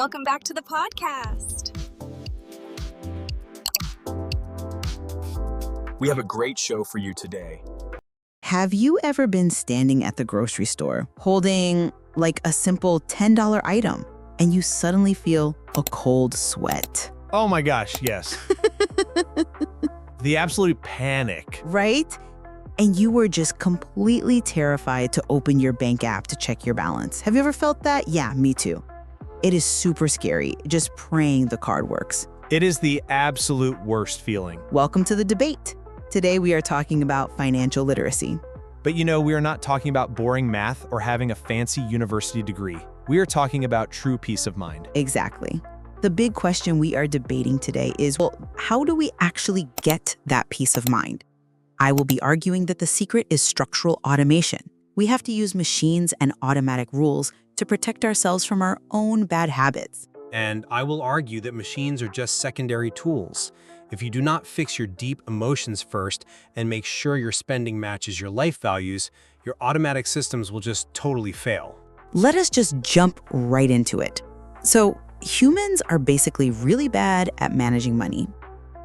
Welcome back to the podcast. We have a great show for you today. Have you ever been standing at the grocery store holding like a simple $10 item and you suddenly feel a cold sweat? Oh my gosh, yes. The absolute panic. Right? And you were just completely terrified to open your bank app to check your balance. Have you ever felt that? Yeah, me too. It is super scary, just praying the card works. It is the absolute worst feeling. Welcome to the debate. Today we are talking about financial literacy. But you know, we are not talking about boring math or having a fancy university degree. We are talking about true peace of mind. Exactly. The big question we are debating today is, well, how do we actually get that peace of mind? I will be arguing that the secret is structural automation. We have to use machines and automatic rules to protect ourselves from our own bad habits. And I will argue that machines are just secondary tools. If you do not fix your deep emotions first and make sure your spending matches your life values, your automatic systems will just totally fail. Let us just jump right into it. So, humans are basically really bad at managing money.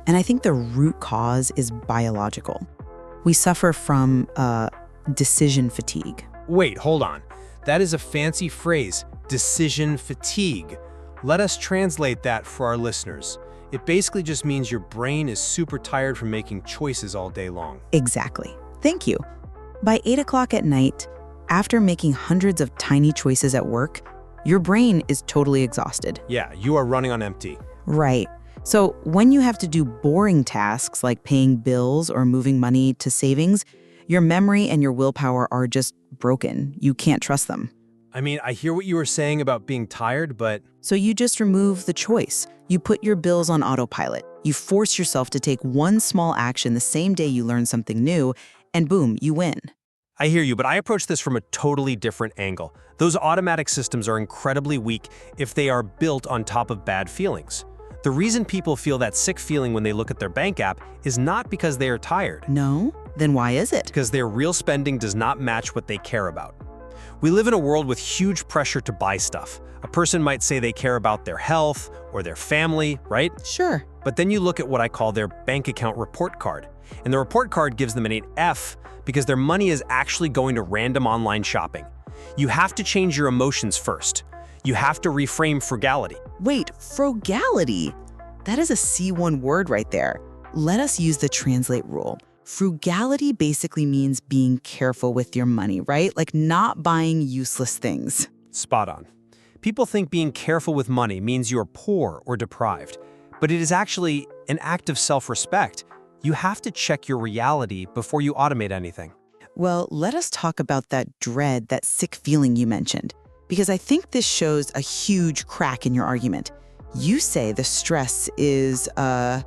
And I think the root cause is biological. We suffer from decision fatigue. Wait, hold on. That is a fancy phrase, decision fatigue. Let us translate that for our listeners. It basically just means your brain is super tired from making choices all day long. Exactly. Thank you. By 8 o'clock at night, after making hundreds of tiny choices at work, your brain is totally exhausted. Yeah, you are running on empty. Right. So when you have to do boring tasks like paying bills or moving money to savings, your memory and your willpower are just broken. You can't trust them. I mean, I hear what you were saying about being tired, but... So you just remove the choice. You put your bills on autopilot. You force yourself to take one small action the same day you learn something new, and boom, you win. I hear you, but I approach this from a totally different angle. Those automatic systems are incredibly weak if they are built on top of bad feelings. The reason people feel that sick feeling when they look at their bank app is not because they are tired. No? Then why is it? Because their real spending does not match what they care about. We live in a world with huge pressure to buy stuff. A person might say they care about their health or their family, right? Sure. But then you look at what I call their bank account report card. And the report card gives them an 8F because their money is actually going to random online shopping. You have to change your emotions first. You have to reframe frugality. Wait, frugality? That is a C1 word right there. Let us use the translate rule. Frugality basically means being careful with your money, right? Like not buying useless things. Spot on. People think being careful with money means you're poor or deprived, but it is actually an act of self-respect. You have to check your reality before you automate anything. Well, let us talk about that dread, that sick feeling you mentioned, because I think this shows a huge crack in your argument. You say the stress is, a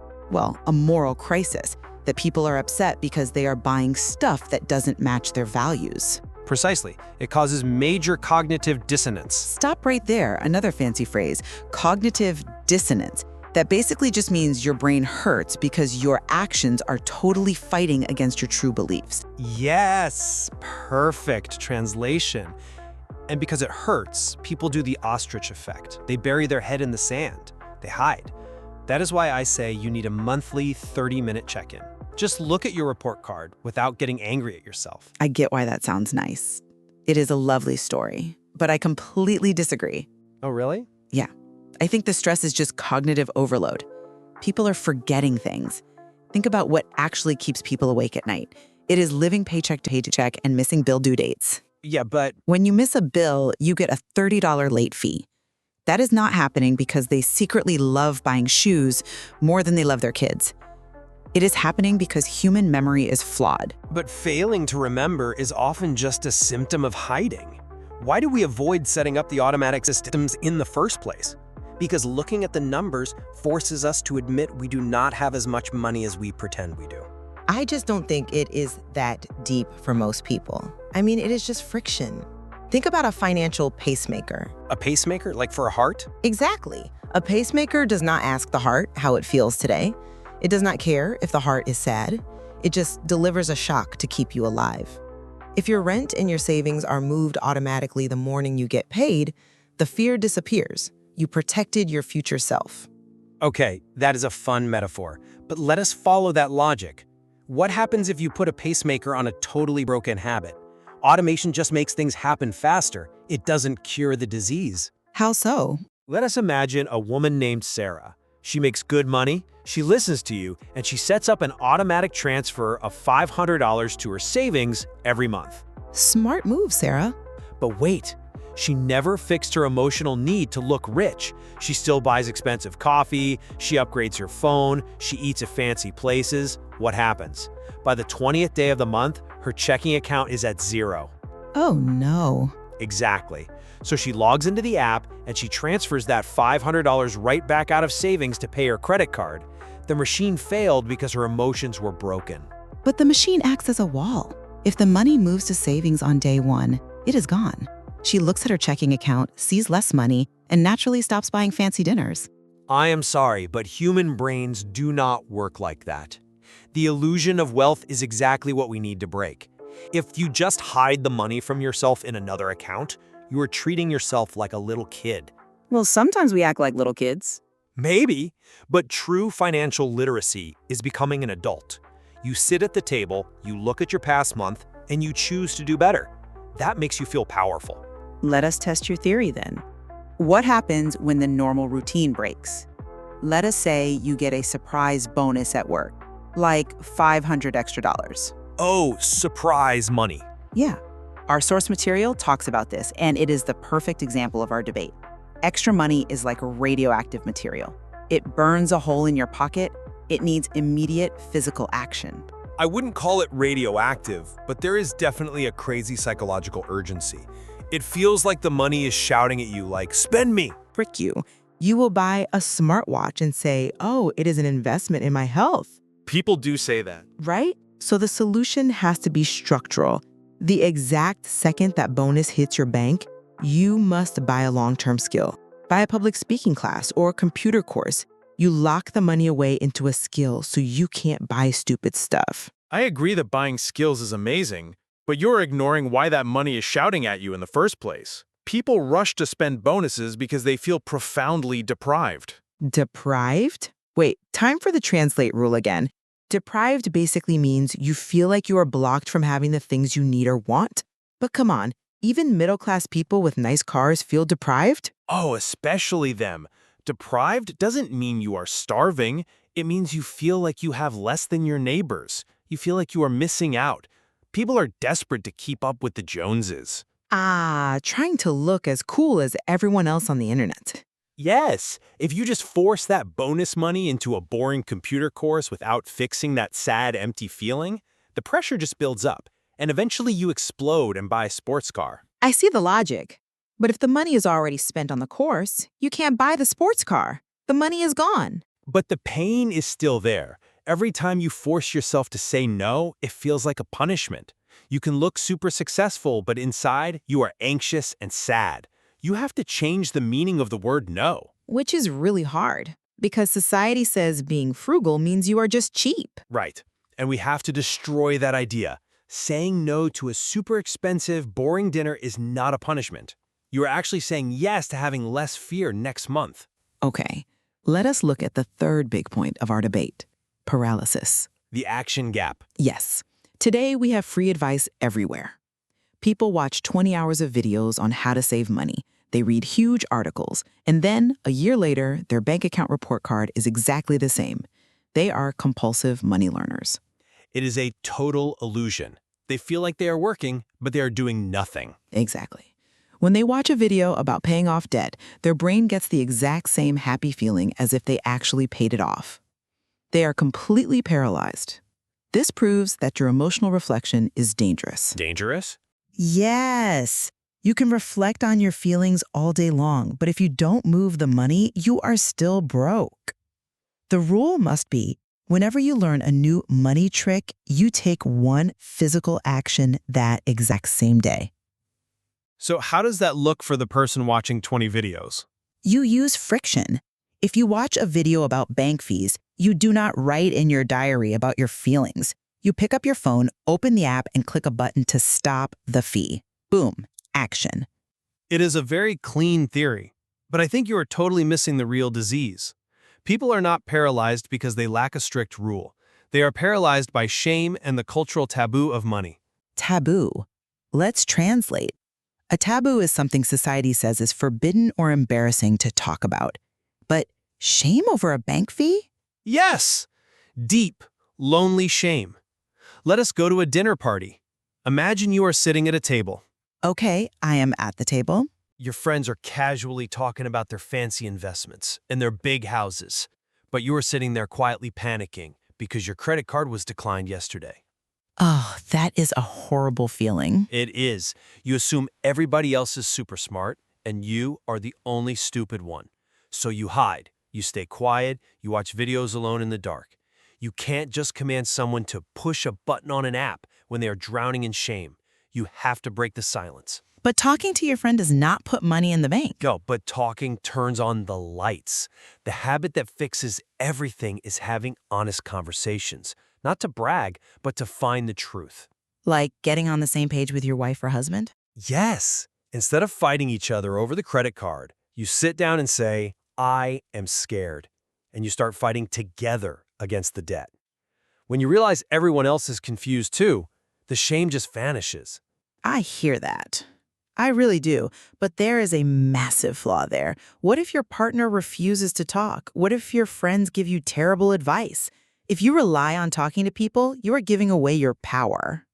moral crisis, that people are upset because they are buying stuff that doesn't match their values. Precisely. It causes major cognitive dissonance. Stop right there. Another fancy phrase, cognitive dissonance. That basically just means your brain hurts because your actions are totally fighting against your true beliefs. Yes, perfect translation. And because it hurts, people do the ostrich effect. They bury their head in the sand. They hide. That is why I say you need a monthly 30-minute check-in. Just look at your report card without getting angry at yourself. I get why that sounds nice. It is a lovely story, but I completely disagree. Oh, really? Yeah. I think the stress is just cognitive overload. People are forgetting things. Think about what actually keeps people awake at night. It is living paycheck to paycheck and missing bill due dates. Yeah, but... When you miss a bill, you get a $30 late fee. That is not happening because they secretly love buying shoes more than they love their kids. It is happening because human memory is flawed. But failing to remember is often just a symptom of hiding. Why do we avoid setting up the automatic systems in the first place? Because looking at the numbers forces us to admit we do not have as much money as we pretend we do. I just don't think it is that deep for most people. I mean, it is just friction. Think about a financial pacemaker. A pacemaker, like for a heart? Exactly. A pacemaker does not ask the heart how it feels today. It does not care if the heart is sad. It just delivers a shock to keep you alive. If your rent and your savings are moved automatically the morning you get paid, the fear disappears. You protected your future self. Okay, that is a fun metaphor, but let us follow that logic. What happens if you put a pacemaker on a totally broken habit? Automation just makes things happen faster. It doesn't cure the disease. How so? Let us imagine a woman named Sarah. She makes good money, she listens to you, and she sets up an automatic transfer of $500 to her savings every month. Smart move, Sarah. But wait, she never fixed her emotional need to look rich. She still buys expensive coffee, she upgrades her phone, she eats at fancy places. What happens? By the 20th day of the month, her checking account is at zero. Oh no. Exactly. So she logs into the app and she transfers that $500 right back out of savings to pay her credit card. The machine failed because her emotions were broken. But the machine acts as a wall. If the money moves to savings on day one, it is gone. She looks at her checking account, sees less money, and naturally stops buying fancy dinners. I am sorry, but human brains do not work like that. The illusion of wealth is exactly what we need to break. If you just hide the money from yourself in another account, you are treating yourself like a little kid. Well, sometimes we act like little kids. Maybe, but true financial literacy is becoming an adult. You sit at the table, you look at your past month, and you choose to do better. That makes you feel powerful. Let us test your theory then. What happens when the normal routine breaks? Let us say you get a surprise bonus at work, like $500 extra. Oh, surprise money. Yeah. Our source material talks about this, and it is the perfect example of our debate. Extra money is like radioactive material. It burns a hole in your pocket. It needs immediate physical action. I wouldn't call it radioactive, but there is definitely a crazy psychological urgency. It feels like the money is shouting at you like, spend me. Prick you. You will buy a smartwatch and say, oh, it is an investment in my health. People do say that. Right? So the solution has to be structural. The exact second that bonus hits your bank, you must buy a long-term skill. Buy a public speaking class or a computer course. You lock the money away into a skill so you can't buy stupid stuff. I agree that buying skills is amazing, but you're ignoring why that money is shouting at you in the first place. People rush to spend bonuses because they feel profoundly deprived. Deprived? Wait, time for the translate rule again. Deprived basically means you feel like you are blocked from having the things you need or want. But come on, even middle-class people with nice cars feel deprived? Oh, especially them. Deprived doesn't mean you are starving. It means you feel like you have less than your neighbors. You feel like you are missing out. People are desperate to keep up with the Joneses. Trying to look as cool as everyone else on the internet. Yes, if you just force that bonus money into a boring computer course without fixing that sad, empty feeling, the pressure just builds up, and eventually you explode and buy a sports car. I see the logic. But if the money is already spent on the course, you can't buy the sports car. The money is gone. But the pain is still there. Every time you force yourself to say no, it feels like a punishment. You can look super successful, but inside, you are anxious and sad. You have to change the meaning of the word no. Which is really hard, because society says being frugal means you are just cheap. Right. And we have to destroy that idea. Saying no to a super expensive, boring dinner is not a punishment. You are actually saying yes to having less fear next month. Okay, let us look at the third big point of our debate, paralysis. The action gap. Yes. Today, we have free advice everywhere. People watch 20 hours of videos on how to save money. They read huge articles, and then, a year later, their bank account report card is exactly the same. They are compulsive money learners. It is a total illusion. They feel like they are working, but they are doing nothing. Exactly. When they watch a video about paying off debt, their brain gets the exact same happy feeling as if they actually paid it off. They are completely paralyzed. This proves that your emotional reflection is dangerous. Dangerous? Yes. You can reflect on your feelings all day long, but if you don't move the money, you are still broke. The rule must be, whenever you learn a new money trick, you take one physical action that exact same day. So how does that look for the person watching 20 videos? You use friction. If you watch a video about bank fees, you do not write in your diary about your feelings. You pick up your phone, open the app, and click a button to stop the fee. Boom, action. It is a very clean theory. But I think you are totally missing the real disease. People are not paralyzed because they lack a strict rule. They are paralyzed by shame and the cultural taboo of money. Taboo. Let's translate. A taboo is something society says is forbidden or embarrassing to talk about. But shame over a bank fee? Yes! Deep, lonely shame. Let us go to a dinner party. Imagine you are sitting at a table. Okay, I am at the table. Your friends are casually talking about their fancy investments and their big houses, but you are sitting there quietly panicking because your credit card was declined yesterday. Oh, that is a horrible feeling. It is. You assume everybody else is super smart, and you are the only stupid one. So you hide, you stay quiet, you watch videos alone in the dark. You can't just command someone to push a button on an app when they are drowning in shame. You have to break the silence. But talking to your friend does not put money in the bank. No, but talking turns on the lights. The habit that fixes everything is having honest conversations. Not to brag, but to find the truth. Like getting on the same page with your wife or husband? Yes. Instead of fighting each other over the credit card, you sit down and say, I am scared. And you start fighting together against the debt. When you realize everyone else is confused too, the shame just vanishes. I hear that. I really do. But there is a massive flaw there. What if your partner refuses to talk? What if your friends give you terrible advice? If you rely on talking to people, you are giving away your power.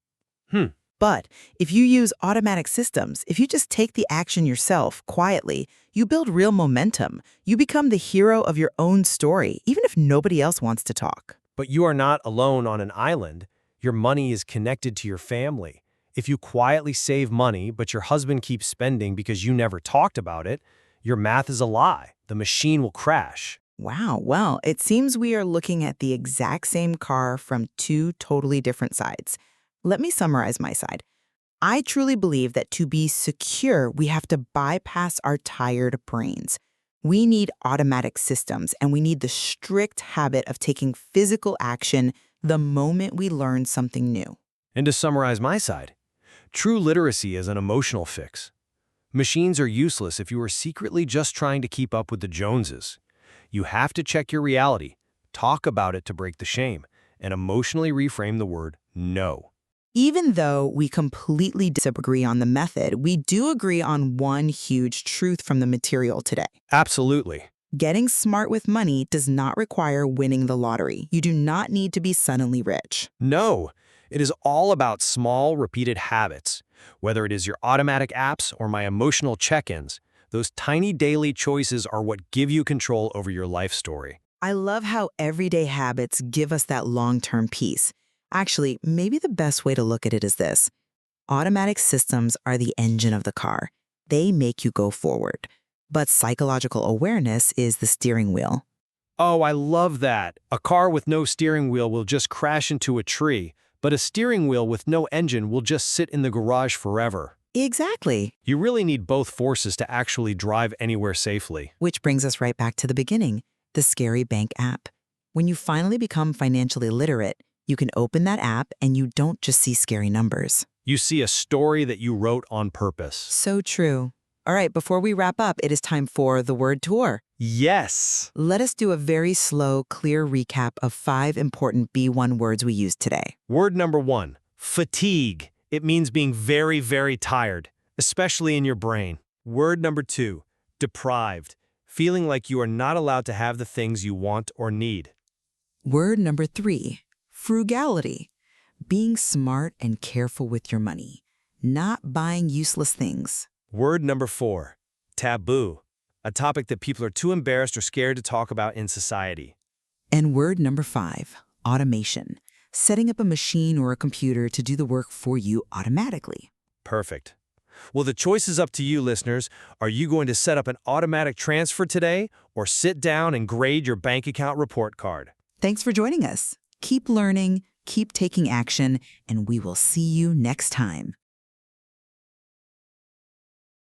But if you use automatic systems, if you just take the action yourself, quietly, you build real momentum. You become the hero of your own story, even if nobody else wants to talk. But you are not alone on an island. Your money is connected to your family. If you quietly save money, but your husband keeps spending because you never talked about it, your math is a lie. The machine will crash. Wow, well, it seems we are looking at the exact same car from two totally different sides. Let me summarize my side. I truly believe that to be secure, we have to bypass our tired brains. We need automatic systems, and we need the strict habit of taking physical action the moment we learn something new. And to summarize my side, true literacy is an emotional fix. Machines are useless if you are secretly just trying to keep up with the Joneses. You have to check your reality, talk about it to break the shame, and emotionally reframe the word no. Even though we completely disagree on the method, we do agree on one huge truth from the material today. Absolutely. Getting smart with money does not require winning the lottery. You do not need to be suddenly rich. No, it is all about small, repeated habits. Whether it is your automatic apps or my emotional check-ins, those tiny daily choices are what give you control over your life story. I love how everyday habits give us that long-term peace. Actually, maybe the best way to look at it is this. Automatic systems are the engine of the car. They make you go forward. But psychological awareness is the steering wheel. Oh, I love that. A car with no steering wheel will just crash into a tree, but a steering wheel with no engine will just sit in the garage forever. Exactly. You really need both forces to actually drive anywhere safely. Which brings us right back to the beginning, the Scary Bank app. When you finally become financially literate, you can open that app and you don't just see scary numbers. You see a story that you wrote on purpose. So true. All right, before we wrap up, it is time for the word tour. Yes. Let us do a very slow, clear recap of 5 important B1 words we used today. Word number 1, fatigue. It means being very, very tired, especially in your brain. Word number 2, deprived. Feeling like you are not allowed to have the things you want or need. Word number 3, frugality. Being smart and careful with your money, not buying useless things. Word number 4, taboo. A topic that people are too embarrassed or scared to talk about in society. And word number 5, automation. Setting up a machine or a computer to do the work for you automatically. Perfect. Well, the choice is up to you, listeners. Are you going to set up an automatic transfer today or sit down and grade your bank account report card? Thanks for joining us. Keep learning, keep taking action, and we will see you next time.